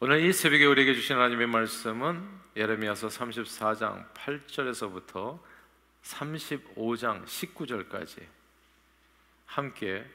오늘 이 새벽에 우리에게 주신 하나님의 말씀은 예레미야서 34장 8절에서부터 35장 19절까지 함께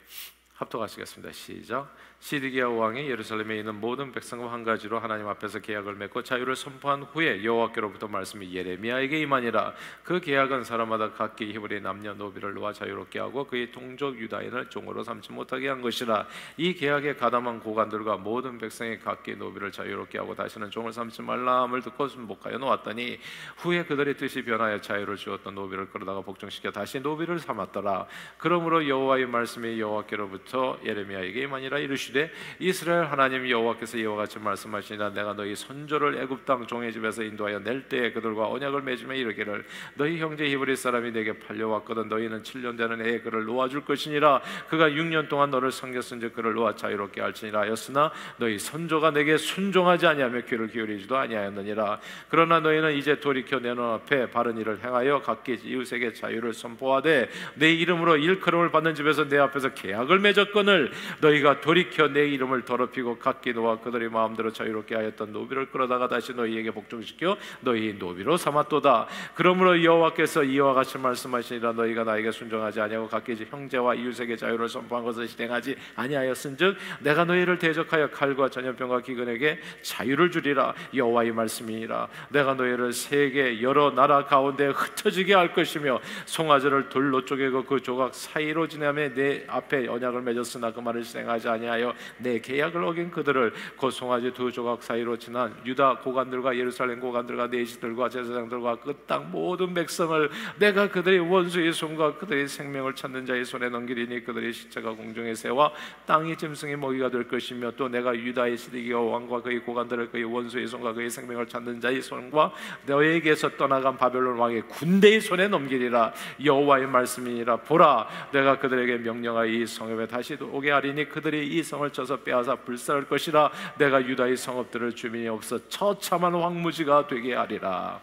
합독하시겠습니다. 시작. 시드기야 왕이 예루살렘에 있는 모든 백성과 한 가지로 하나님 앞에서 계약을 맺고 자유를 선포한 후에 여호와께로부터 말씀이 예레미야에게 임하니라. 그 계약은 사람마다 각기 히브리 남녀노비를 놓아 자유롭게 하고 그의 동족 유다인을 종으로 삼지 못하게 한 것이라. 이 계약에 가담한 고관들과 모든 백성이 각기 노비를 자유롭게 하고 다시는 종을 삼지 말라 함을 듣고 순복하여 놓았더니 후에 그들의 뜻이 변하여 자유를 주었던 노비를 끌어다가 복종시켜 다시 노비를 삼았더라. 그러므로 여호와의 말씀이 여호와께로부터 예레미야에게 임하니라. 이르시되 이스라엘 하나님 여호와께서 이와 같이 말씀하시니라. 내가 너희 선조를 애굽 땅 종의 집에서 인도하여 낼 때에 그들과 언약을 맺으며 이르기를 너희 형제 히브리 사람이 내게 팔려왔거든 너희는 7년 되는 해에 그를 놓아줄 것이니라. 그가 6년 동안 너를 섬겼은즉 그를 놓아 자유롭게 할지니라 하였으나 너희 선조가 내게 순종하지 아니하며 귀를 기울이지도 아니하였느니라. 그러나 너희는 이제 돌이켜 내 눈앞에 바른 일을 행하여 각기 이웃에게 자유를 선포하되 내 이름으로 일컬음을 받는 집에서 내 앞에서 계약을 맺었거늘 너희가 돌이켜 내 이름을 더럽히고 각기 너와 그들의 마음대로 자유롭게 하였던 노비를 끌어다가 다시 너희에게 복종시켜 너희 노비로 삼았도다. 그러므로 여호와께서 이와 같이 말씀하시니라. 너희가 나에게 순종하지 아니하고 각기 형제와 이웃에게 자유를 선포한 것을 실행하지 아니하였은즉 내가 너희를 대적하여 칼과 전염병과 기근에게 자유를 주리라. 여호와의 말씀이니라. 내가 너희를 세계 여러 나라 가운데 흩어지게 할 것이며 송아지를 돌로 쪼개고 그 조각 사이로 지나며 내 앞에 언약을 맺었으나 그 말을 실행하지 아니하여 내 계약을 어긴 그들을 곧 송아지 두 조각 사이로 지난 유다 고관들과 예루살렘 고관들과 내시들과 제사장들과 그 땅 모든 백성을 내가 그들의 원수의 손과 그들의 생명을 찾는 자의 손에 넘기리니 그들의 시체가 공중의 새와 땅의 짐승의 먹이가 될 것이며 또 내가 유다의 시드기야 왕과 그의 고관들을 그의 원수의 손과 그의 생명을 찾는 자의 손과 너에게서 떠나간 바벨론 왕의 군대의 손에 넘기리라. 여호와의 말씀이니라. 보라 내가 그들에게 명령하여 이 성읍에 다시 오게 하리니 그들이 이 성을 쳐서 빼앗아 불살할 것이라. 내가 유다의 성읍들을 주민이 없어 처참한 황무지가 되게 하리라.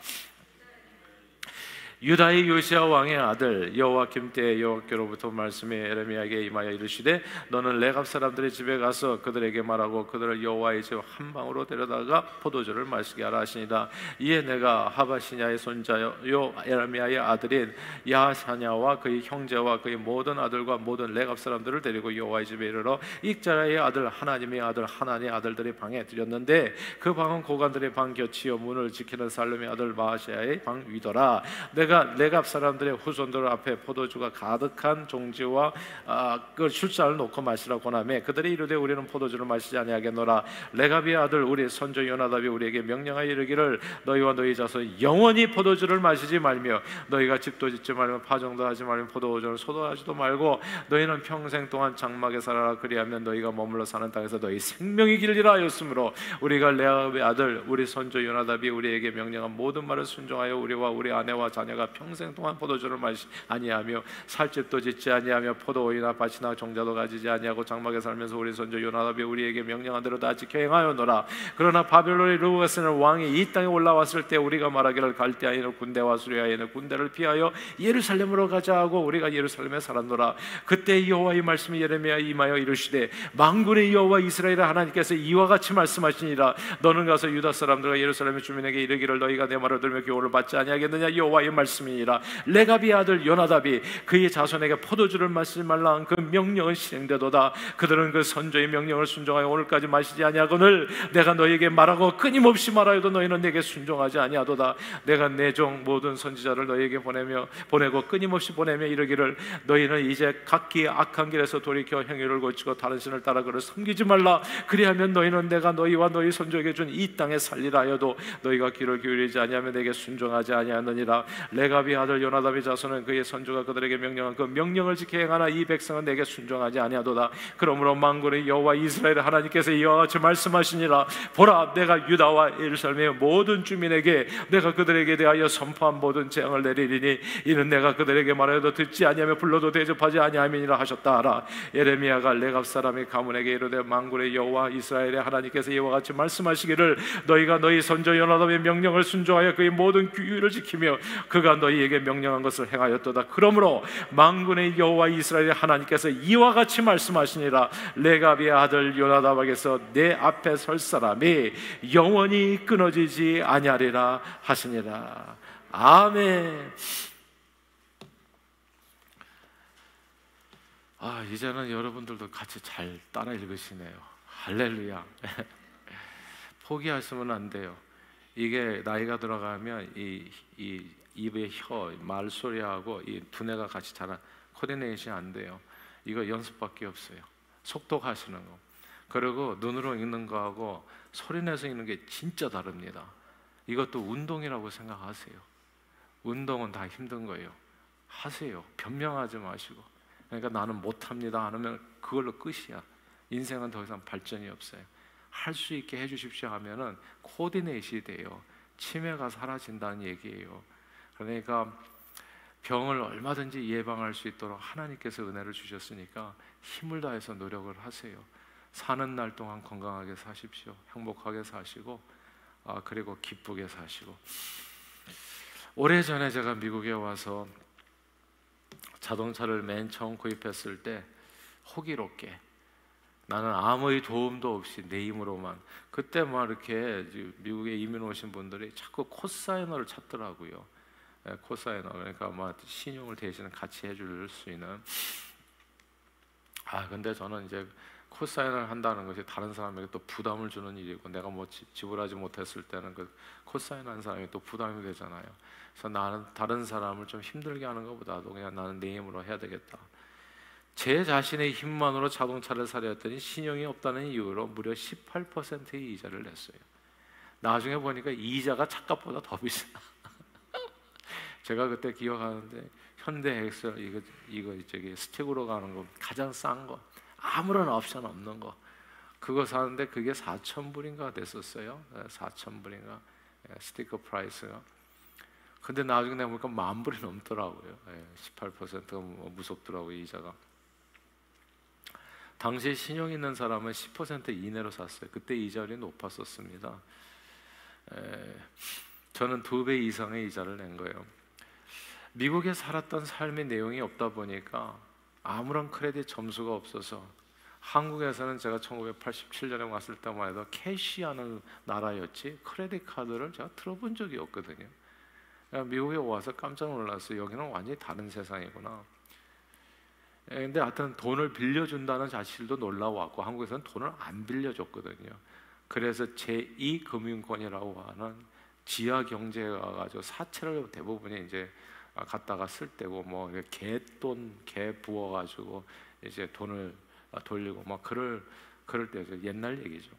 유다의 요시야 왕의 아들 여호와김 때에 여호와께로부터 말씀이 예레미야에게 임하여 이르시되 너는 레갑 사람들의 집에 가서 그들에게 말하고 그들을 여호와의 집 한 방으로 데려다가 포도주를 마시게 하라 하시니라. 이에 내가 하바시냐의 손자요 예레미야의 아들인 야사냐와 그의 형제와 그의 모든 아들과 모든 레갑 사람들을 데리고 여호와의 집에 이르러 익자의 아들 하나님의 아들 하나님의 아들들의 방에 들였는데 그 방은 고관들의 방 곁이요 문을 지키는 살룸의 아들 마아시아의 방 위더라. 내가 레갑 사람들의 후손들 앞에 포도주가 가득한 종지와 그 술잔을 놓고 마시라 권하매 그들이 이르되 우리는 포도주를 마시지 아니하겠노라. 레갑의 아들 우리 선조 요나답이 우리에게 명령하여 이르기를 너희와 너희 자손 영원히 포도주를 마시지 말며 너희가 집도 짓지 말며 파종도 하지 말며 포도주를 소도하지도 말고 너희는 평생 동안 장막에 살아라. 그리하면 너희가 머물러 사는 땅에서 너희 생명이 길리라 하였으므로 우리가 레갑의 아들 우리 선조 요나답이 우리에게 명령한 모든 말을 순종하여 우리와 우리 아내와 자녀가 평생 동안 포도주를 마시지 아니하며 살집도 짓지 아니하며 포도원이나 밭이나 종자도 가지지 아니하고 장막에 살면서 우리 선조 요나답이 우리에게 명령한 대로 다 지켜 행하였노라. 그러나 바벨론의 르브가스는 왕이 이 땅에 올라왔을 때 우리가 말하기를 갈대아인의 군대와 수리아인의 군대를 피하여 예루살렘으로 가자 하고 우리가 예루살렘에 살았노라. 그때 여호와의 말씀이 예레미야에 임하여 이르시되 만군의 여호와 이스라엘의 하나님께서 이와 같이 말씀하시니라. 너는 가서 유다 사람들과 예루살렘의 주민에게 이르기를 너희가 내 말을 들으며 교훈을 받지 아니하겠느냐. 여호와의 말씀이니라. 레갑의 아들 요나답이 그의 자손에게 포도주를 마시지 말라 한 그 명령은 실행되도다. 그들은 그 선조의 명령을 순종하여 오늘까지 마시지 아니하거늘 내가 너희에게 말하고 끊임없이 말하여도 너희는 내게 순종하지 아니하도다. 내가 내 종 모든 선지자를 너희에게 보내고 끊임없이 보내며 이르기를 너희는 이제 각기 악한 길에서 돌이켜 행위를 고치고 다른 신을 따라 그를 섬기지 말라. 그리하면 너희는 내가 너희와 너희 선조에게 준 이 땅에 살리라 하여도 너희가 귀를 기울이지 아니하며 내게 순종하지 아니하느니라. 레갑의 아들 요나답의 자손은 그의 선조가 그들에게 명령한 그 명령을 지켜 행하나 이 백성은 내게 순종하지 아니하도다. 그러므로 만군의 여호와 이스라엘 하나님께서 이와 같이 말씀하시니라. 보라 내가 유다와 예루살렘의 모든 주민에게 내가 그들에게 대하여 선포한 모든 재앙을 내리리니 이는 내가 그들에게 말하여도 듣지 아니하며 불러도 대접하지 아니함이니라 하셨다 하라. 예레미야가 레갑 사람의 가문에게 이르되 만군의 여호와 이스라엘의 하나님께서 이와 같이 말씀하시기를 너희가 너희 선조 요나답의 명령을 순종하여 그의 모든 규율을 지키며 그가 그가 너희에게 명령한 것을 행하였도다. 그러므로 만군의 여호와 이스라엘의 하나님께서 이와 같이 말씀하시니라. 레갑의 아들 요나답에게서 내 앞에 설 사람이 영원히 끊어지지 아니하리라 하시니라. 아멘. 이제는 여러분들도 같이 잘 따라 읽으시네요. 할렐루야. 포기하시면 안 돼요. 이게 나이가 들어가면 이 입의 혀, 말소리하고 이 두뇌가 같이 잘 코디네이션이 안 돼요. 이거 연습밖에 없어요. 속독하시는 거. 그리고 눈으로 읽는 거하고 소리내서 읽는 게 진짜 다릅니다. 이것도 운동이라고 생각하세요. 운동은 다 힘든 거예요. 하세요. 변명하지 마시고. 그러니까 나는 못합니다 하면 그걸로 끝이야. 인생은 더 이상 발전이 없어요. 할 수 있게 해주십시오 하면은 코디네이션이 돼요. 치매가 사라진다는 얘기예요. 그러니까 병을 얼마든지 예방할 수 있도록 하나님께서 은혜를 주셨으니까 힘을 다해서 노력을 하세요. 사는 날 동안 건강하게 사십시오. 행복하게 사시고 그리고 기쁘게 사시고. 오래전에 제가 미국에 와서 자동차를 맨 처음 구입했을 때 호기롭게 나는 아무의 도움도 없이 내 힘으로만, 그때 막 이렇게 미국에 이민 오신 분들이 자꾸 코사이너를 찾더라고요. 코사이너, 그러니까 막 신용을 대신 같이 해줄 수 있는. 근데 저는 이제 코사인을 한다는 것이 다른 사람에게 또 부담을 주는 일이고, 내가 뭐 지불하지 못했을 때는 그 코사인한 사람이 또 부담이 되잖아요. 그래서 나는 다른 사람을 좀 힘들게 하는 것보다도 그냥 나는 내 힘으로 해야 되겠다. 제 자신의 힘만으로 자동차를 사려 했더니 신용이 없다는 이유로 무려 18%의 이자를 냈어요. 나중에 보니까 이자가 차값보다 더 비싸. 제가 그때 기억하는데 현대 엑셀 이거 저기 스틱으로 가는 거 가장 싼 거, 아무런 옵션 없는 거, 그거 사는데 그게 4,000불인가 됐었어요. 4,000불인가 스티커 프라이스가. 근데 나중에 내가 보니까 10,000불이 넘더라고요. 18%가 무섭더라고요, 이자가. 당시 신용 있는 사람은 10% 이내로 샀어요. 그때 이자율이 높았었습니다. 저는 2배 이상의 이자를 낸 거예요. 미국에 살았던 삶의 내용이 없다 보니까 아무런 크레딧 점수가 없어서, 한국에서는 제가 1987년에 왔을 때만 해도 캐시하는 나라였지 크레딧 카드를 제가 들어본 적이 없거든요. 미국에 와서 깜짝 놀랐어요. 여기는 완전히 다른 세상이구나. 근데 하여튼 돈을 빌려준다는 사실도 놀라웠고, 한국에서는 돈을 안 빌려줬거든요. 그래서 제2 금융권이라고 하는 지하 경제에 가가지고 사채를 대부분이 이제 갖다가 쓸 때고, 뭐 개돈 개 부어가지고 이제 돈을 돌리고 막 그럴 때죠. 옛날 얘기죠.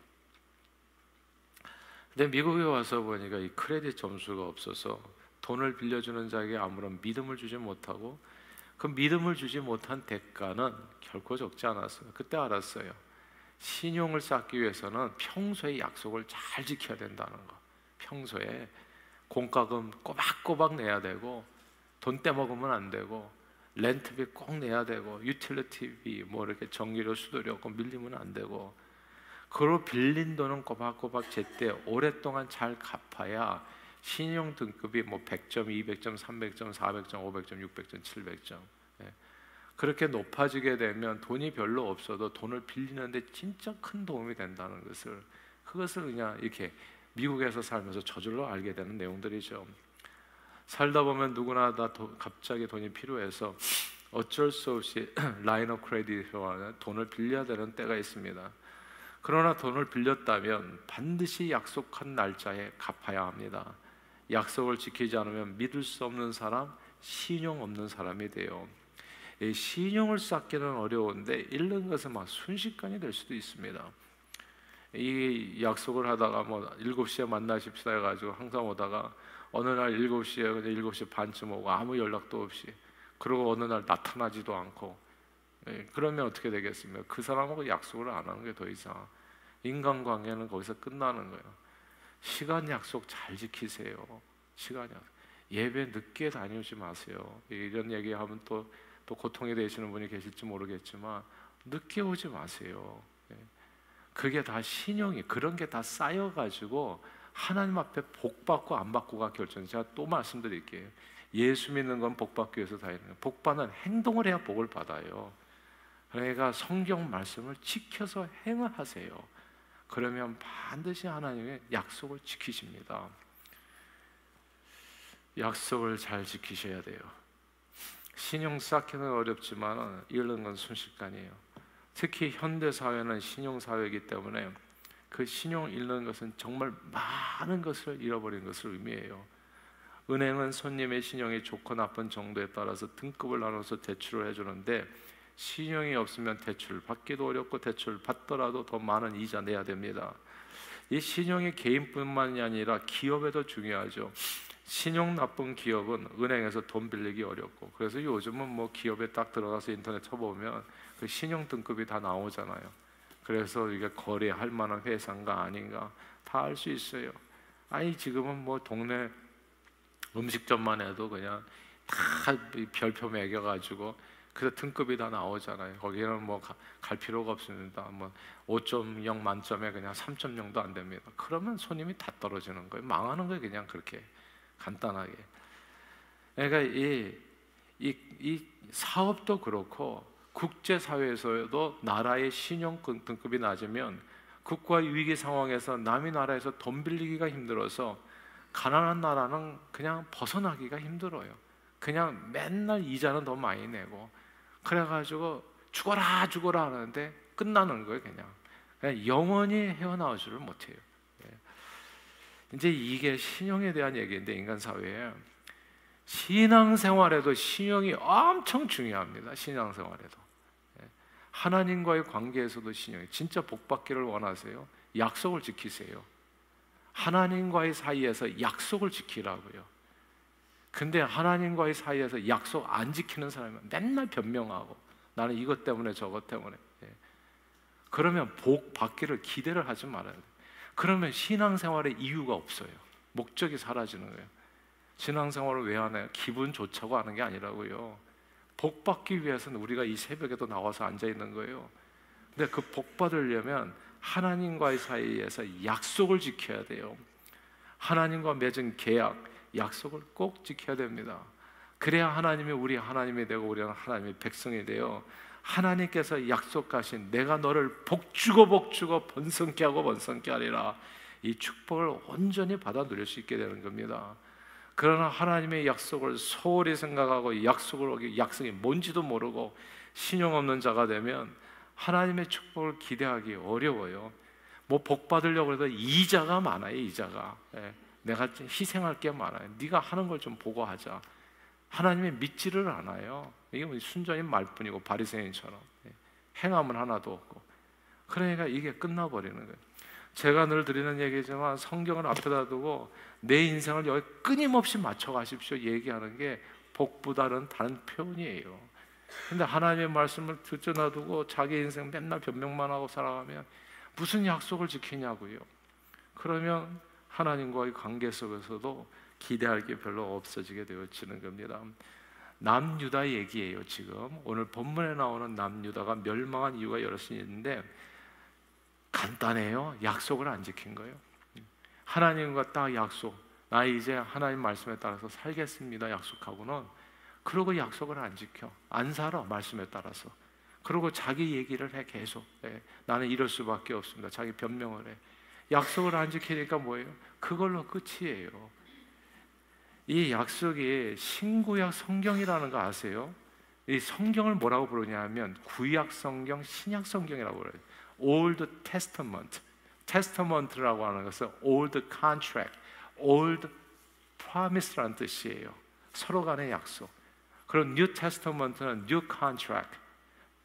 근데 미국에 와서 보니까 이 크레딧 점수가 없어서 돈을 빌려주는 자에게 아무런 믿음을 주지 못하고, 그 믿음을 주지 못한 대가는 결코 적지 않았어요. 그때 알았어요. 신용을 쌓기 위해서는 평소에 약속을 잘 지켜야 된다는 거. 평소에 공과금 꼬박꼬박 내야 되고, 돈 떼먹으면 안 되고, 렌트비 꼭 내야 되고, 유틸리티비 뭐 이렇게 전기료 수도료 꼭 밀리면 안 되고, 그로 빌린 돈은 꼬박꼬박 제때 오랫동안 잘 갚아야 신용 등급이 뭐 100점, 200점, 300점, 400점, 500점, 600점, 700점 그렇게 높아지게 되면 돈이 별로 없어도 돈을 빌리는데 진짜 큰 도움이 된다는 것을, 그것을 그냥 이렇게 미국에서 살면서 저절로 알게 되는 내용들이죠. 살다 보면 누구나 다 갑자기 돈이 필요해서 어쩔 수 없이 라인 오브 크레딧과 돈을 빌려야 되는 때가 있습니다. 그러나 돈을 빌렸다면 반드시 약속한 날짜에 갚아야 합니다. 약속을 지키지 않으면 믿을 수 없는 사람, 신용 없는 사람이 돼요. 이 신용을 쌓기는 어려운데 잃는 것은 막 순식간이 될 수도 있습니다. 이 약속을 하다가 뭐 7시에 만나십시다 해가지고 항상 오다가 어느 날 7시에 그냥 7시 반쯤 오고 아무 연락도 없이, 그리고 어느 날 나타나지도 않고, 그러면 어떻게 되겠습니까? 그 사람하고 약속을 안 하는 게 더 이상, 인간관계는 거기서 끝나는 거예요. 시간 약속 잘 지키세요. 시간 약속. 예배 늦게 다니지 마세요. 이런 얘기하면 또 고통이 되시는 분이 계실지 모르겠지만 늦게 오지 마세요. 그게 다 신용이, 그런 게 다 쌓여가지고 하나님 앞에 복 받고 안 받고가 결정. 제가 또 말씀드릴게요. 예수 믿는 건 복 받기 위해서 다니는 거예요. 복 받는 행동을 해야 복을 받아요. 그러니까 성경 말씀을 지켜서 행하세요. 그러면 반드시 하나님의 약속을 지키십니다. 약속을 잘 지키셔야 돼요. 신용 쌓기는 어렵지만 잃는 건 순식간이에요. 특히 현대 사회는 신용 사회이기 때문에 그 신용을 잃는 것은 정말 많은 것을 잃어버린 것을 의미해요. 은행은 손님의 신용이 좋고 나쁜 정도에 따라서 등급을 나눠서 대출을 해주는데, 신용이 없으면 대출 받기도 어렵고 대출 받더라도 더 많은 이자 내야 됩니다. 이 신용이 개인뿐만이 아니라 기업에도 중요하죠. 신용 나쁜 기업은 은행에서 돈 빌리기 어렵고, 그래서 요즘은 뭐 기업에 딱 들어가서 인터넷 쳐보면 그 신용 등급이 다 나오잖아요. 그래서 이게 거래할 만한 회사인가 아닌가 다 알 수 있어요. 아니 지금은 뭐 동네 음식점만 해도 그냥 다 별표 매겨가지고 그래서 등급이 다 나오잖아요. 거기는 뭐 갈 필요가 없습니다. 뭐 5.0 만점에 그냥 3.0도 안 됩니다. 그러면 손님이 다 떨어지는 거예요. 망하는 거예요. 그냥 그렇게 간단하게. 그러니까 이 사업도 그렇고 국제사회에서도 나라의 신용 등급이 낮으면 국가 위기 상황에서 남의 나라에서 돈 빌리기가 힘들어서 가난한 나라는 그냥 벗어나기가 힘들어요. 그냥 맨날 이자는 더 많이 내고, 그래가지고 죽어라 죽어라 하는데 끝나는 거예요. 그냥 영원히 헤어나오지를 못해요. 이제 이게 신용에 대한 얘기인데, 인간 사회에 신앙생활에도 신용이 엄청 중요합니다. 신앙생활에도 하나님과의 관계에서도 신용이, 진짜 복받기를 원하세요? 약속을 지키세요. 하나님과의 사이에서 약속을 지키라고요. 근데 하나님과의 사이에서 약속 안 지키는 사람은 맨날 변명하고 나는 이것 때문에 저것 때문에, 그러면 복 받기를 기대를 하지 말아야 돼요. 그러면 신앙생활에 이유가 없어요. 목적이 사라지는 거예요. 신앙생활을 왜 하나요? 기분 좋자고 하는 게 아니라고요. 복 받기 위해서는 우리가 이 새벽에도 나와서 앉아 있는 거예요. 근데 그 복 받으려면 하나님과의 사이에서 약속을 지켜야 돼요. 하나님과 맺은 계약, 약속을 꼭 지켜야 됩니다. 그래야 하나님이 우리 하나님이 되고 우리는 하나님의 백성이 되어 하나님께서 약속하신 내가 너를 복주고 번성케 하고 번성케 하리라, 이 축복을 온전히 받아 누릴 수 있게 되는 겁니다. 그러나 하나님의 약속을 소홀히 생각하고 약속이 뭔지도 모르고 신용 없는 자가 되면 하나님의 축복을 기대하기 어려워요. 뭐 복 받으려고 해도 이자가 많아요. 이자가. 내가 희생할 게 많아요. 네가 하는 걸 좀 보고 하자. 하나님이 믿지를 않아요. 이게 순전히 말뿐이고 바리새인처럼 행함은 하나도 없고. 그러니까 이게 끝나버리는 거예요. 제가 늘 드리는 얘기지만 성경을 앞에다 두고 내 인생을 여기 끊임없이 맞춰가십시오 얘기하는 게 복보다는 다른 표현이에요. 근데 하나님의 말씀을 듣지 놔두고 자기 인생 맨날 변명만 하고 살아가면 무슨 약속을 지키냐고요. 그러면 하나님과의 관계 속에서도 기대할 게 별로 없어지게 되어지는 겁니다. 남유다 얘기예요. 지금 오늘 본문에 나오는 남유다가 멸망한 이유가 여러 수 있는데 간단해요. 약속을 안 지킨 거예요. 하나님과 딱 약속, 나 이제 하나님 말씀에 따라서 살겠습니다 약속하고는, 그러고 약속을 안 지켜, 안 살아 말씀에 따라서. 그리고 자기 얘기를 해 계속. 나는 이럴 수밖에 없습니다. 자기 변명을 해. 약속을 안 지키니까 뭐예요? 그걸로 끝이에요. 이 약속이 신구약 성경이라는 거 아세요? 이 성경을 뭐라고 부르냐 하면 구약 성경, 신약 성경이라고 그래요. Old Testament. Testament라고 하는 것은 Old Contract, Old Promise라는 뜻이에요. 서로 간의 약속. 그럼 New Testament는 New Contract,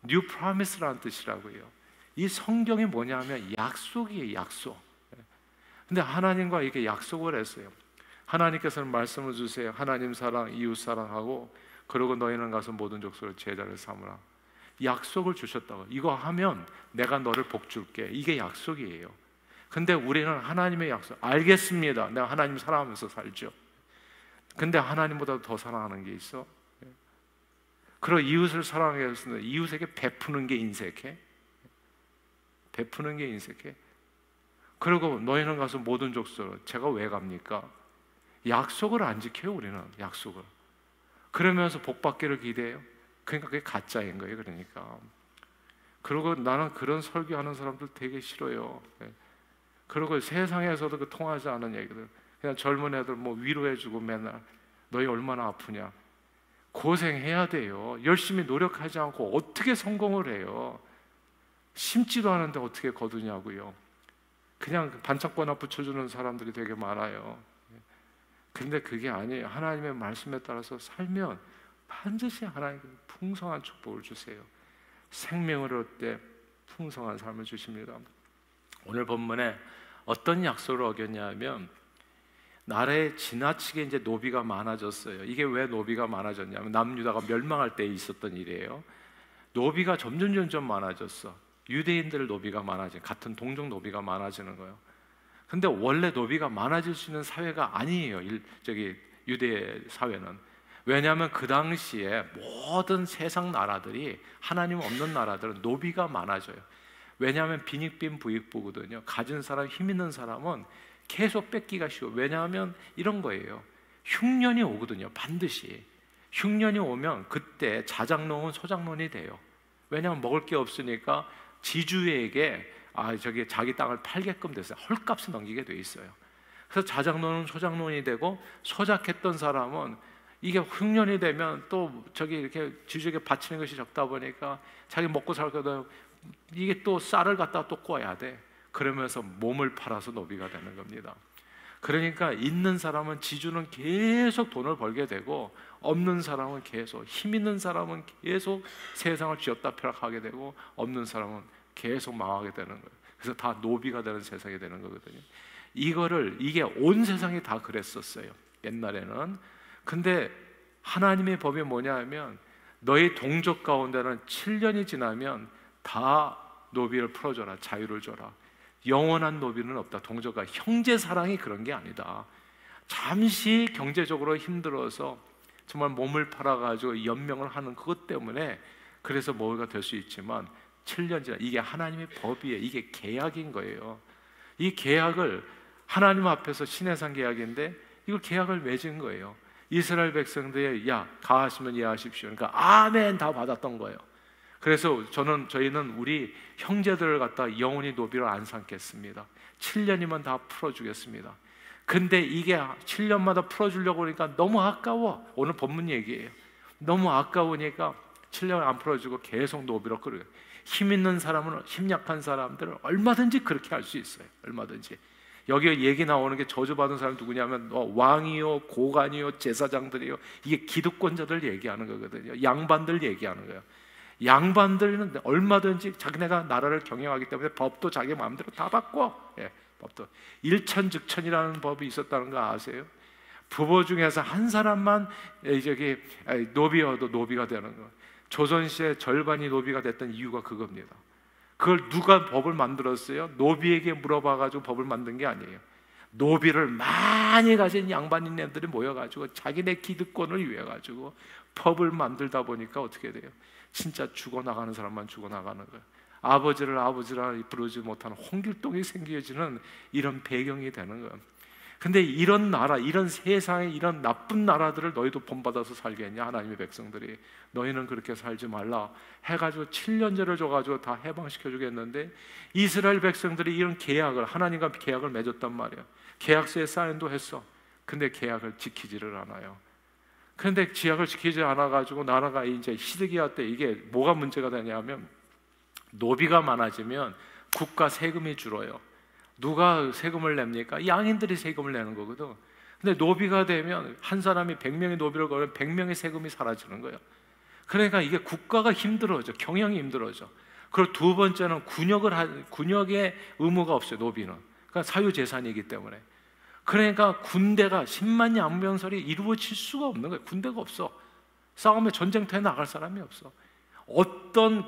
New Promise라는 뜻이라고요. 이 성경이 뭐냐면 약속이에요. 약속. 근데 하나님과 이렇게 약속을 했어요. 하나님께서는 말씀을 주세요. 하나님 사랑, 이웃 사랑하고 그러고 너희는 가서 모든 족속을 제자를 삼으라. 약속을 주셨다고. 이거 하면 내가 너를 복 줄게. 이게 약속이에요. 근데 우리는 하나님의 약속, 알겠습니다. 내가 하나님 사랑하면서 살죠. 근데 하나님보다 더 사랑하는 게 있어. 그리고 이웃을 사랑하게 했습니다. 이웃에게 베푸는 게 인색해. 베푸는 게 인색해. 그리고 너희는 가서 모든 족속을, 제가 왜 갑니까? 약속을 안 지켜요. 우리는 약속을. 그러면서 복 받기를 기대해요. 그러니까 그게 가짜인 거예요. 그러니까. 그리고 나는 그런 설교하는 사람들 되게 싫어요. 그리고 세상에서도 그 통하지 않은 얘기들, 그냥 젊은 애들 뭐 위로해주고 맨날 너희 얼마나 아프냐, 고생해야 돼요. 열심히 노력하지 않고 어떻게 성공을 해요? 심지도 않은데 어떻게 거두냐고요. 그냥 반창고 하나 붙여주는 사람들이 되게 많아요. 근데 그게 아니에요. 하나님의 말씀에 따라서 살면 반드시 하나님께서 풍성한 축복을 주세요. 생명을 얻을 때 풍성한 삶을 주십니다. 오늘 본문에 어떤 약속을 어겼냐 하면, 나라에 지나치게 이제 노비가 많아졌어요. 이게 왜 노비가 많아졌냐면 남유다가 멸망할 때 있었던 일이에요. 노비가 점점 많아졌어. 유대인들 노비가 많아져, 같은 동족 노비가 많아지는 거예요. 근데 원래 노비가 많아질 수 있는 사회가 아니에요. 유대 사회는. 왜냐하면 그 당시에 모든 세상 나라들이, 하나님 없는 나라들은 노비가 많아져요. 왜냐하면 빈익빈 부익부거든요. 가진 사람, 힘 있는 사람은 계속 뺏기가 쉬워. 왜냐하면 이런 거예요. 흉년이 오거든요. 반드시 흉년이 오면 그때 자작농은 소작농이 돼요. 왜냐하면 먹을 게 없으니까 지주에게 자기 땅을 팔게끔 됐어요. 헐값을 넘기게 돼 있어요. 그래서 자작농은 소작농이 되고, 소작했던 사람은 이게 흉년이 되면 또 이렇게 지주에게 바치는 것이 적다 보니까 자기 먹고 살거든, 이게 또 쌀을 갖다 또 구워야 돼. 그러면서 몸을 팔아서 노비가 되는 겁니다. 그러니까 있는 사람은, 지주는 계속 돈을 벌게 되고, 없는 사람은 계속, 힘 있는 사람은 계속 세상을 쥐었다 펴락하게 되고, 없는 사람은 계속 망하게 되는 거예요. 그래서 다 노비가 되는 세상이 되는 거거든요. 이게 온 세상이 다 그랬었어요, 옛날에는. 근데 하나님의 법이 뭐냐 하면, 너희 동족 가운데는 7년이 지나면 다 노비를 풀어줘라, 자유를 줘라. 영원한 노비는 없다. 동족과 형제 사랑이 그런 게 아니다. 잠시 경제적으로 힘들어서 정말 몸을 팔아가지고 연명을 하는 그것 때문에 그래서 뭐가 될 수 있지만, 7년 지나, 이게 하나님의 법이에요. 이게 계약인 거예요. 이 계약을 하나님 앞에서 신해상 계약인데, 이거 계약을 맺은 거예요. 이스라엘 백성들이 가하시면 예하십시오. 그러니까 아멘 다 받았던 거예요. 그래서 저희는 우리 형제들을 갖다 영원히 노비로 안 삼겠습니다. 7년이면 다 풀어주겠습니다. 근데 이게 7년마다 풀어주려고 그러니까 너무 아까워. 오늘 본문 얘기예요. 너무 아까우니까 7년 안 풀어주고 계속 노비로 끌어요. 힘 있는 사람은, 힘 약한 사람들은 얼마든지 그렇게 할 수 있어요. 얼마든지. 여기에 얘기 나오는 게 저주받은 사람 누구냐면 왕이요, 고관이요, 제사장들이요. 이게 기득권자들 얘기하는 거거든요. 양반들 얘기하는 거예요. 양반들은 얼마든지 자기네가 나라를 경영하기 때문에 법도 자기 마음대로 다 바꿔. 법도 일천즉천이라는 법이 있었다는 거 아세요? 부부 중에서 한 사람만 노비여도 노비가 되는 거. 조선시대 절반이 노비가 됐던 이유가 그겁니다. 그걸 누가 법을 만들었어요? 노비에게 물어봐가지고 법을 만든 게 아니에요. 노비를 많이 가진 양반인들이 모여가지고 자기네 기득권을 위해 가지고 법을 만들다 보니까 어떻게 돼요? 진짜 죽어나가는 사람만 죽어나가는 거예요. 아버지라 부르지 못하는 홍길동이 생겨지는 이런 배경이 되는 거예요. 근데 이런 나라, 이런 세상에 이런 나쁜 나라들을 너희도 본받아서 살겠냐? 하나님의 백성들이. 너희는 그렇게 살지 말라 해가지고 7년제를 줘가지고 다 해방시켜 주겠는데, 이스라엘 백성들이 이런 계약을, 하나님과 계약을 맺었단 말이에요. 계약서에 사인도 했어. 근데 계약을 지키지를 않아요. 그런데 계약을 지키지 않아가지고 나라가 이제 시드기야 때 이게 뭐가 문제가 되냐면, 노비가 많아지면 국가 세금이 줄어요. 누가 세금을 냅니까? 양인들이 세금을 내는 거거든. 근데 노비가 되면 한 사람이 100명의 노비를 걸면 100명의 세금이 사라지는 거예요. 그러니까 이게 국가가 힘들어져, 경영이 힘들어져. 그리고 두 번째는 군역의 의무가 없어요. 노비는. 그러니까 사유재산이기 때문에. 그러니까 군대가 10만 양병설이 이루어질 수가 없는 거예요. 군대가 없어. 싸움에 전쟁터에 나갈 사람이 없어. 어떤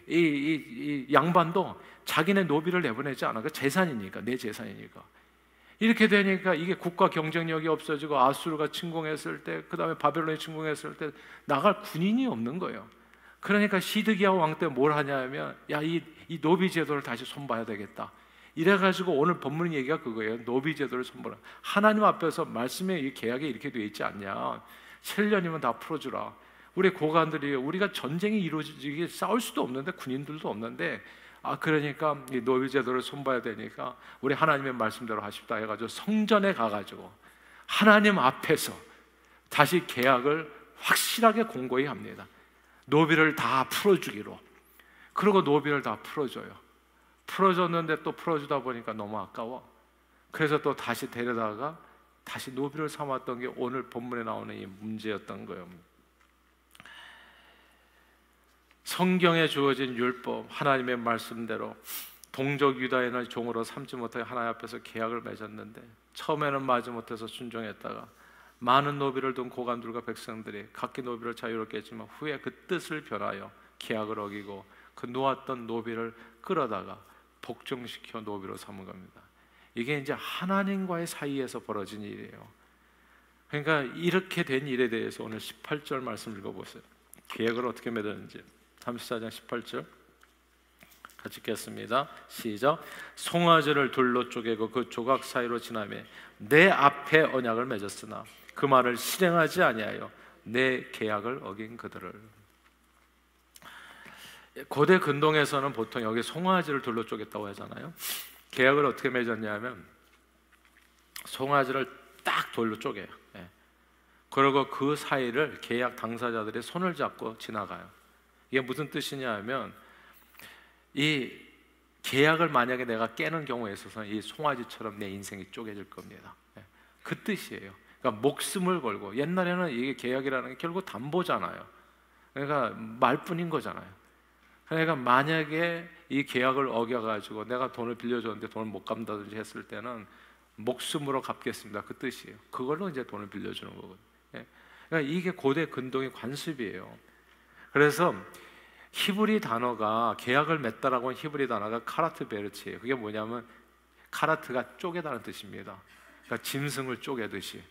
이 양반도 자기네 노비를 내보내지 않아. 그 재산이니까, 내 재산이니까. 이렇게 되니까 이게 국가 경쟁력이 없어지고, 아수르가 침공했을 때, 그 다음에 바벨론이 침공했을 때 나갈 군인이 없는 거예요. 그러니까 시드기야 왕 때 뭘 하냐면, 이 노비 제도를 다시 손봐야 되겠다. 이래가지고 오늘 본문 얘기가 그거예요. 노비 제도를 손보라. 하나님 앞에서 말씀에 이 계약에 이렇게 되어 있지 않냐. 7년이면 다 풀어주라. 우리 고관들이 우리가 전쟁이 이루어지게 싸울 수도 없는데 군인들도 없는데 그러니까 이 노비 제도를 손봐야 되니까 우리 하나님의 말씀대로 하십다 해가지고 성전에 가가지고 하나님 앞에서 다시 계약을 확실하게 공고히 합니다. 노비를 다 풀어주기로. 그리고 노비를 다 풀어줘요. 풀어줬는데 또 풀어주다 보니까 너무 아까워. 그래서 또 다시 데려다가 다시 노비를 삼았던 게 오늘 본문에 나오는 이 문제였던 거예요. 성경에 주어진 율법, 하나님의 말씀대로 동족 유다인을 종으로 삼지 못하여 하나님 앞에서 계약을 맺었는데 처음에는 마지못해서 순종했다가 많은 노비를 둔 고관들과 백성들이 각기 노비를 자유롭게 했지만 후에 그 뜻을 변하여 계약을 어기고 그 놓았던 노비를 끌어다가 복종시켜 노비로 삼은 겁니다. 이게 이제 하나님과의 사이에서 벌어진 일이에요. 그러니까 이렇게 된 일에 대해서 오늘 18절 말씀 읽어보세요. 계약을 어떻게 맺었는지. 34장 18절 같이 읽겠습니다. 시작. 송아지를 둘로 쪼개고 그 조각 사이로 지나며 내 앞에 언약을 맺었으나 그 말을 실행하지 아니하여 내 계약을 어긴 그들을. 고대 근동에서는 보통 여기 송아지를 둘로 쪼갰다고 하잖아요. 계약을 어떻게 맺었냐면 송아지를 딱 돌로 쪼개요. 그리고 그 사이를 계약 당사자들이 손을 잡고 지나가요. 이게 무슨 뜻이냐 하면 이 계약을 만약에 내가 깨는 경우에 있어서는 이 송아지처럼 내 인생이 쪼개질 겁니다. 그 뜻이에요. 그러니까 목숨을 걸고, 옛날에는 이게 계약이라는 게 결국 담보잖아요. 그러니까 말뿐인 거잖아요. 그러니까 만약에 이 계약을 어겨가지고 내가 돈을 빌려줬는데 돈을 못 갚는다든지 했을 때는 목숨으로 갚겠습니다. 그 뜻이에요. 그걸로 이제 돈을 빌려주는 거거든요. 그러니까 이게 고대 근동의 관습이에요. 그래서 히브리 단어가 계약을 맺다라고 하는 히브리 단어가 카라트 베르치예요. 그게 뭐냐면 카라트가 쪼개다는 뜻입니다. 그러니까 짐승을 쪼개듯이.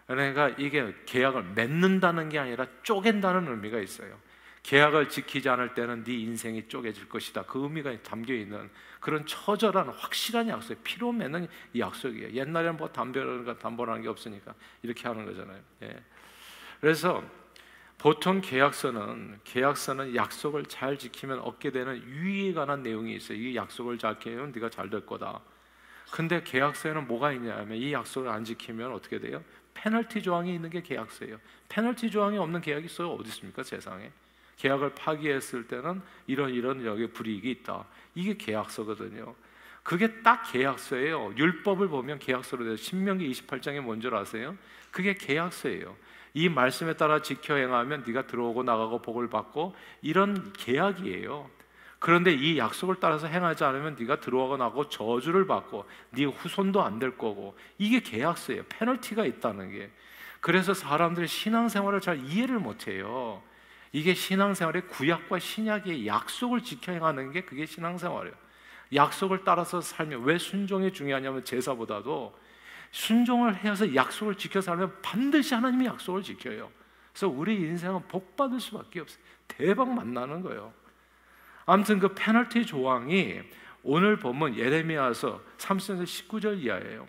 그러니까 이게 계약을 맺는다는 게 아니라 쪼갠다는 의미가 있어요. 계약을 지키지 않을 때는 네 인생이 쪼개질 것이다. 그 의미가 담겨 있는 그런 처절한 확실한 약속, 피로 맺는 이 약속이에요. 옛날에는 뭐 담보라는 게 없으니까 이렇게 하는 거잖아요. 그래서 보통 계약서는 약속을 잘 지키면 얻게 되는 유의에 관한 내용이 있어요. 이 약속을 잘 지키면 네가 잘 될 거다. 근데 계약서에는 뭐가 있냐면 이 약속을 안 지키면 어떻게 돼요? 페널티 조항이 있는 게 계약서예요. 페널티 조항이 없는 계약이 있어요? 어디 있습니까? 세상에. 계약을 파기했을 때는 이런 여기 불이익이 있다. 이게 계약서거든요. 그게 딱 계약서예요. 율법을 보면 계약서로 돼요. 신명기 28장에 뭔 줄 아세요? 그게 계약서예요. 이 말씀에 따라 지켜 행하면 네가 들어오고 나가고 복을 받고 이런 계약이에요. 그런데 이 약속을 따라서 행하지 않으면 네가 들어오고 나가고 저주를 받고 네 후손도 안 될 거고 이게 계약서예요. 페널티가 있다는 게. 그래서 사람들이 신앙생활을 잘 이해를 못해요. 이게 신앙생활의 구약과 신약의 약속을 지켜 행하는 게 그게 신앙생활이에요. 약속을 따라서 살면 왜 순종이 중요하냐면 제사보다도 순종을 해서 약속을 지켜 살면 반드시 하나님이 약속을 지켜요. 그래서 우리 인생은 복 받을 수밖에 없어요. 대박 만나는 거예요. 아무튼 그 페널티 조항이 오늘 본문 예레미야서 3장 19절 이하예요.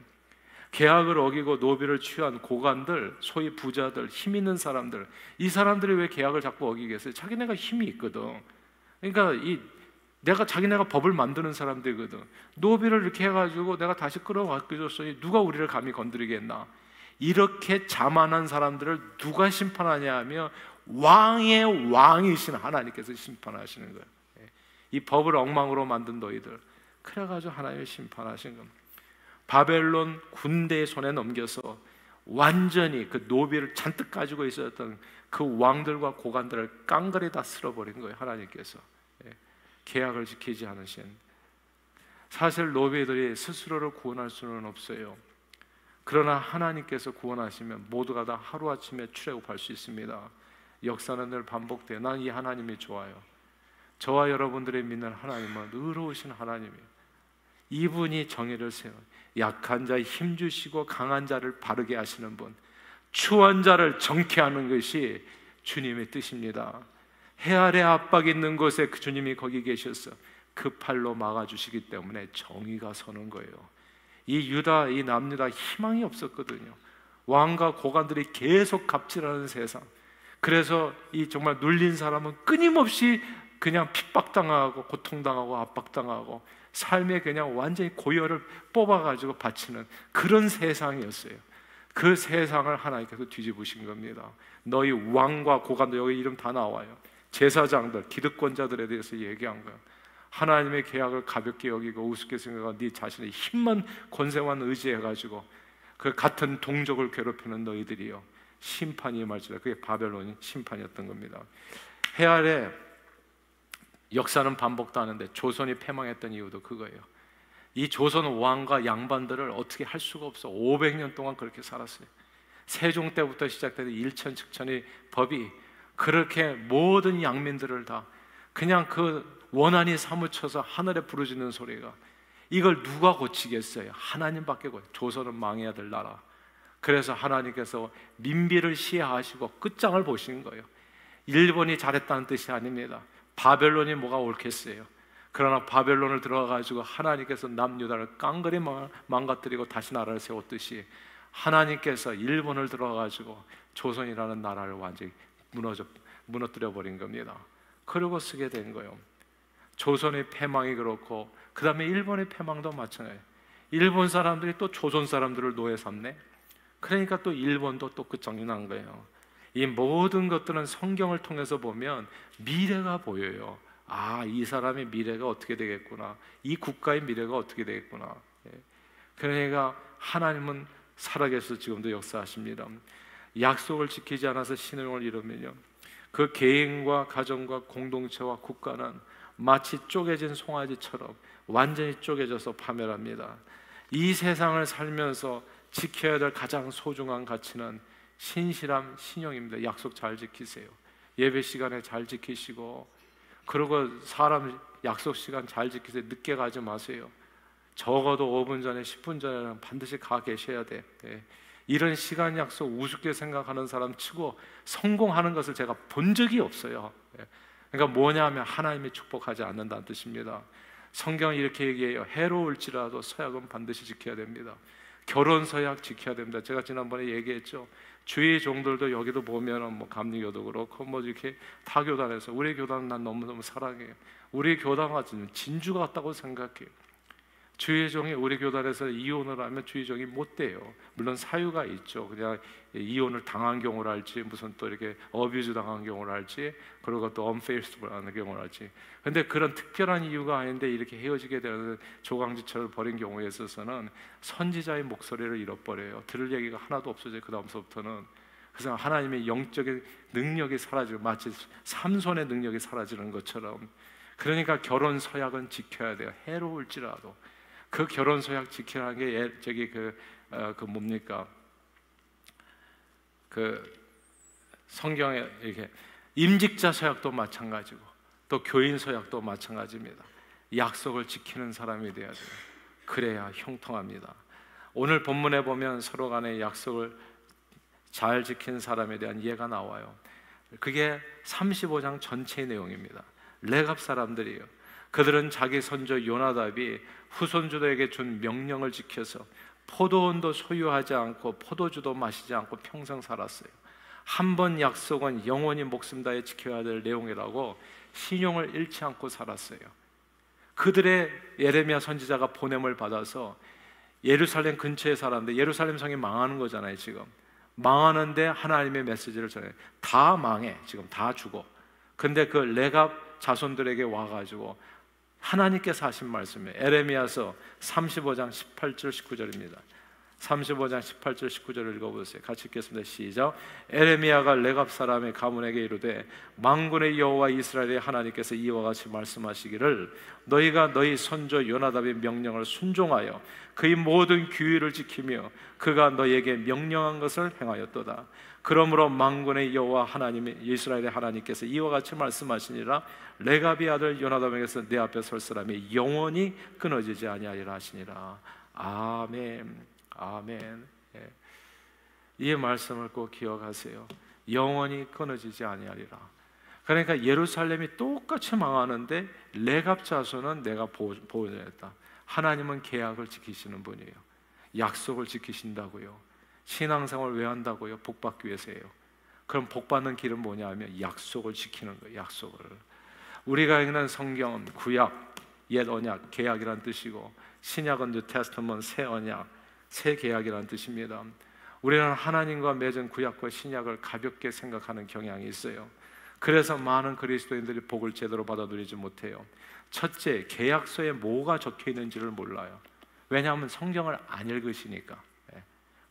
계약을 어기고 노비를 취한 고관들, 소위 부자들, 힘 있는 사람들, 이 사람들이 왜 계약을 자꾸 어기겠어요? 자기네가 힘이 있거든. 그러니까 자기네가 법을 만드는 사람들이거든. 노비를 이렇게 해가지고 내가 다시 끌어와줬으니 누가 우리를 감히 건드리겠나? 이렇게 자만한 사람들을 누가 심판하냐 하며 왕의 왕이신 하나님께서 심판하시는 거예요. 이 법을 엉망으로 만든 너희들, 그래가지고 하나님이 심판하신 겁니다. 바벨론 군대의 손에 넘겨서 완전히 그 노비를 잔뜩 가지고 있었던 그 왕들과 고관들을 깡그리 다 쓸어버린 거예요. 하나님께서 계약을 지키지 않으신. 사실 노비들이 스스로를 구원할 수는 없어요. 그러나 하나님께서 구원하시면 모두가 다 하루아침에 출애굽할 수 있습니다. 역사는 늘 반복돼요. 난 이 하나님이 좋아요. 저와 여러분들이 믿는 하나님은 의로우신 하나님이에요. 이분이 정의를 세워 약한 자에 힘주시고 강한 자를 바르게 하시는 분, 추한 자를 정케 하는 것이 주님의 뜻입니다. 해 아래 압박 있는 곳에 그 주님이 거기 계셔서 그 팔로 막아주시기 때문에 정의가 서는 거예요. 이 남유다 희망이 없었거든요. 왕과 고관들이 계속 갑질하는 세상. 그래서 이 정말 눌린 사람은 끊임없이 그냥 핍박당하고 고통당하고 압박당하고 삶에 그냥 완전히 고열을 뽑아가지고 바치는 그런 세상이었어요. 그 세상을 하나님께서 뒤집으신 겁니다. 너희 왕과 고관들, 여기 이름 다 나와요. 제사장들, 기득권자들에 대해서 얘기한 거예요. 하나님의 계약을 가볍게 여기고 우습게 생각하고 네 자신의 힘만 권세만 의지해가지고 그 같은 동족을 괴롭히는 너희들이요, 심판이 임할지라. 그게 바벨론이 심판이었던 겁니다. 해 아래 역사는 반복도 하는데 조선이 패망했던 이유도 그거예요. 이 조선 왕과 양반들을 어떻게 할 수가 없어. 500년 동안 그렇게 살았어요. 세종 때부터 시작된 일천측천의 법이 그렇게 모든 양민들을 다 그냥 그 원한이 사무쳐서 하늘에 부르짖는 소리가, 이걸 누가 고치겠어요? 하나님밖에 조선은 망해야 될 나라. 그래서 하나님께서 민비를 시해하시고 끝장을 보시는 거예요. 일본이 잘했다는 뜻이 아닙니다. 바벨론이 뭐가 옳겠어요? 그러나 바벨론을 들어가가지고 하나님께서 남유다를 깡그리 망가뜨리고 다시 나라를 세웠듯이 하나님께서 일본을 들어가가지고 조선이라는 나라를 완전히 무너뜨려 버린 겁니다. 그러고 쓰게 된 거예요. 조선의 패망이 그렇고 그 다음에 일본의 패망도 마찬가지예요. 일본 사람들이 또 조선 사람들을 노예 삼네. 그러니까 또 일본도 또 끝장이 난 거예요. 이 모든 것들은 성경을 통해서 보면 미래가 보여요. 아, 이 사람의 미래가 어떻게 되겠구나, 이 국가의 미래가 어떻게 되겠구나. 그러니까 하나님은 살아계셔서 지금도 역사하십니다. 약속을 지키지 않아서 신용을 잃으면요, 그 개인과 가정과 공동체와 국가는 마치 쪼개진 송아지처럼 완전히 쪼개져서 파멸합니다. 이 세상을 살면서 지켜야 될 가장 소중한 가치는 신실함, 신용입니다. 약속 잘 지키세요. 예배 시간에 잘 지키시고, 그리고 사람 약속 시간 잘 지키세요. 늦게 가지 마세요. 적어도 5분 전에 10분 전에는 반드시 가 계셔야 돼. 이런 시간 약속 우습게 생각하는 사람 치고 성공하는 것을 제가 본 적이 없어요. 그러니까 뭐냐면 하나님이 축복하지 않는다는 뜻입니다. 성경은 이렇게 얘기해요. 해로울지라도 서약은 반드시 지켜야 됩니다. 결혼 서약 지켜야 됩니다. 제가 지난번에 얘기했죠. 주의 종들도 여기도 보면은 뭐 감리교도 그렇고 뭐 이렇게 타 교단에서, 우리 교단은 난 너무너무 사랑해요. 우리 교단과 진주 같다고 생각해요. 주의 종이 우리 교단에서 이혼을 하면 주의 종이 못 돼요. 물론 사유가 있죠. 그냥 이혼을 당한 경우를 할지, 무슨 또 이렇게 어뷰즈 당한 경우를 할지, 그리고 또 unfaithful 하는 경우를 할지. 근데 그런 특별한 이유가 아닌데 이렇게 헤어지게 되는 조강지처를 벌인 경우에 있어서는 선지자의 목소리를 잃어버려요. 들을 얘기가 하나도 없어져요. 그 다음서부터는. 그래서 하나님의 영적인 능력이 사라지고 마치 삼손의 능력이 사라지는 것처럼. 그러니까 결혼 서약은 지켜야 돼요. 해로울지라도. 그 결혼 서약 지키라는 게 저기 뭡니까? 그 성경에 이렇게 임직자 서약도 마찬가지고 또 교인 서약도 마찬가지입니다. 약속을 지키는 사람이 돼야 돼요. 그래야 형통합니다. 오늘 본문에 보면 서로 간의 약속을 잘 지킨 사람에 대한 예가 나와요. 그게 35장 전체의 내용입니다. 레갑 사람들이에요. 그들은 자기 선조 요나답이 후손주들에게 준 명령을 지켜서 포도원도 소유하지 않고 포도주도 마시지 않고 평생 살았어요. 한 번 약속은 영원히 목숨 다해 지켜야 될 내용이라고 신용을 잃지 않고 살았어요. 그들의 예레미야 선지자가 보냄을 받아서 예루살렘 근처에 살았는데, 예루살렘 성이 망하는 거잖아요. 지금 망하는데 하나님의 메시지를 전해요. 다 망해, 지금 다 죽어. 근데 그 레갑 자손들에게 와가지고 하나님께서 하신 말씀이에요. 에레미야서 35장 18절 19절입니다. 35장 18절 19절을 읽어보세요. 같이 읽겠습니다. 시작. 에레미야가 레갑 사람의 가문에게 이르되 만군의 여호와 이스라엘의 하나님께서 이와 같이 말씀하시기를 너희가 너희 선조 요나답의 명령을 순종하여 그의 모든 규율을 지키며 그가 너희에게 명령한 것을 행하였도다. 그러므로 만군의 여호와 하나님 이스라엘의 하나님께서 이와 같이 말씀하시니라 레갑의 아들 요나답에게서 내 앞에 설 사람이 영원히 끊어지지 아니하리라 하시니라. 아멘. 아멘. 예. 이 말씀을 꼭 기억하세요. 영원히 끊어지지 아니하리라. 그러니까 예루살렘이 똑같이 망하는데 레갑 자손은 내가 보존했다. 하나님은 계약을 지키시는 분이에요. 약속을 지키신다고요. 신앙생활 왜 한다고요? 복 받기 위해서예요. 그럼 복 받는 길은 뭐냐 하면 약속을 지키는 거예요. 약속을. 우리가 읽는 성경은 구약, 옛 언약, 계약이란 뜻이고, 신약은 New Testament, 새 언약, 새 계약이란 뜻입니다. 우리는 하나님과 맺은 구약과 신약을 가볍게 생각하는 경향이 있어요. 그래서 많은 그리스도인들이 복을 제대로 받아 누리지 못해요. 첫째, 계약서에 뭐가 적혀 있는지를 몰라요. 왜냐하면 성경을 안 읽으시니까.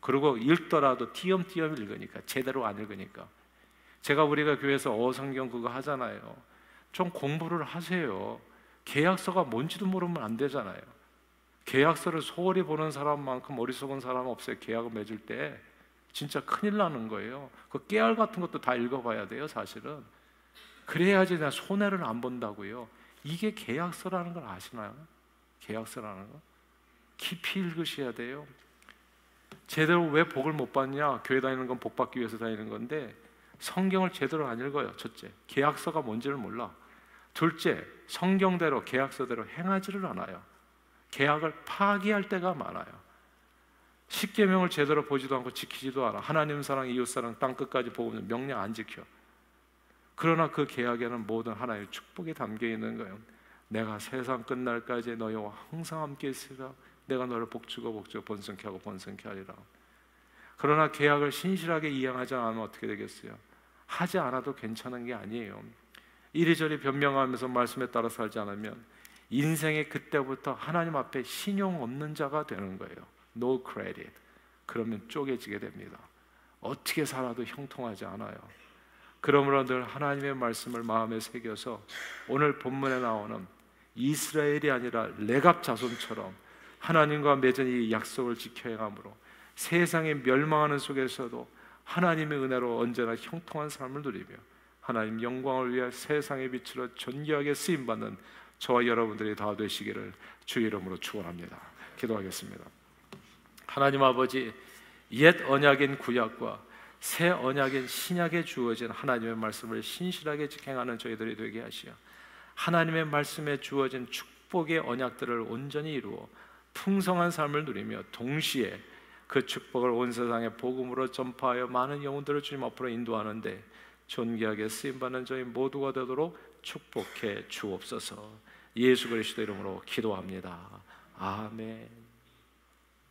그리고 읽더라도 띄엄띄엄 읽으니까, 제대로 안 읽으니까. 제가 우리가 교회에서 어성경 그거 하잖아요. 좀 공부를 하세요. 계약서가 뭔지도 모르면 안 되잖아요. 계약서를 소홀히 보는 사람만큼 어리석은 사람 없어요. 계약을 맺을 때 진짜 큰일 나는 거예요. 그 깨알 같은 것도 다 읽어봐야 돼요, 사실은. 그래야지 내가 손해를 안 본다고요. 이게 계약서라는 걸 아시나요? 계약서라는 거 깊이 읽으셔야 돼요. 제대로 왜 복을 못 받냐? 교회 다니는 건 복 받기 위해서 다니는 건데 성경을 제대로 안 읽어요. 첫째, 계약서가 뭔지를 몰라. 둘째, 성경대로 계약서대로 행하지를 않아요. 계약을 파기할 때가 많아요. 십계명을 제대로 보지도 않고 지키지도 않아. 하나님 사랑, 이웃 사랑, 땅 끝까지 복음 명령 안 지켜. 그러나 그 계약에는 모든 하나님의 축복이 담겨 있는 거예요. 내가 세상 끝날까지 너희와 항상 함께 있으리라. 내가 너를 복주고 복주고 번성케 하고 번성케 하리라. 그러나 계약을 신실하게 이행하지 않으면 어떻게 되겠어요? 하지 않아도 괜찮은 게 아니에요. 이리저리 변명하면서 말씀에 따라 살지 않으면 인생의 그때부터 하나님 앞에 신용 없는 자가 되는 거예요. No credit. 그러면 쪼개지게 됩니다. 어떻게 살아도 형통하지 않아요. 그러므로 늘 하나님의 말씀을 마음에 새겨서 오늘 본문에 나오는 이스라엘이 아니라 레갑 자손처럼 하나님과 맺은 이 약속을 지켜 행함으로 세상에 멸망하는 속에서도 하나님의 은혜로 언제나 형통한 삶을 누리며 하나님 영광을 위해 세상의 빛으로 존귀하게 쓰임받는 저와 여러분들이 다 되시기를 주의 이름으로 축원합니다. 기도하겠습니다. 하나님 아버지, 옛 언약인 구약과 새 언약인 신약에 주어진 하나님의 말씀을 신실하게 지켜가는 저희들이 되게 하시어 하나님의 말씀에 주어진 축복의 언약들을 온전히 이루어 풍성한 삶을 누리며 동시에 그 축복을 온 세상에 복음으로 전파하여 많은 영혼들을 주님 앞으로 인도하는데 존귀하게 쓰임받는 저희 모두가 되도록 축복해 주옵소서. 예수 그리스도 이름으로 기도합니다. 아멘.